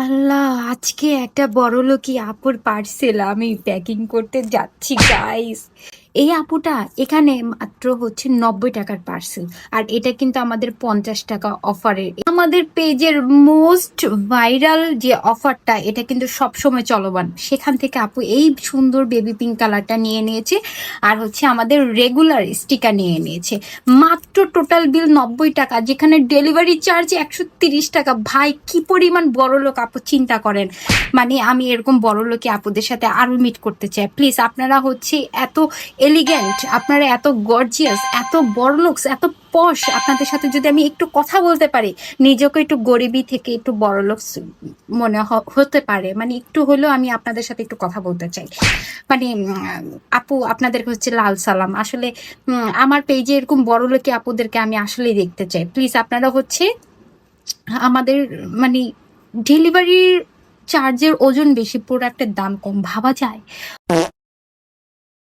আল্লাহ, আজকে একটা বড়লোকি আপুর পার্সেল আমি প্যাকিং করতে যাচ্ছি গাইস। এই আপুটা এখানে মাত্র হচ্ছে 90 টাকার পার্সেল, আর এটা কিন্তু আমাদের 50 টাকা অফারের। আমাদের পেজের মোস্ট ভাইরাল যে অফারটা, এটা কিন্তু সবসময় চলমান। সেখান থেকে আপু এই সুন্দর বেবি পিঙ্ক কালারটা নিয়ে নিয়েছে, আর হচ্ছে আমাদের রেগুলার স্টিকার নিয়ে নিয়েছে। মাত্র টোটাল বিল 90 টাকা, যেখানে ডেলিভারি চার্জ 130 টাকা। ভাই কি পরিমাণ বড়লোক আপু, চিন্তা করেন। মানে আমি এরকম বড়লোকি আপুদের সাথে আরো মিট করতে চাই। প্লিজ আপনারা হচ্ছে এত এলিগেন্ট, আপনারা এত গর্জিয়াস, এত বড়লোকস, এত পশ, আপনাদের সাথে যদি আমি একটু কথা বলতে পারি, নিজেকে একটু গরিবী থেকে একটু বড়লোকস মনে হতে পারে। মানে একটু হলেও আমি আপনাদের সাথে একটু কথা বলতে চাই। মানে আপু আপনাদেরকে হচ্ছে লাল সালাম। আসলে আমার পেজে এরকম বড়লোকি আপুদেরকে আমি আসলেই দেখতে চাই। প্লিজ আপনারা হচ্ছে আমাদের মানে ডেলিভারির চার্জের ওজন বেশি, প্রোডাক্টের দাম কম, ভাবা যায়?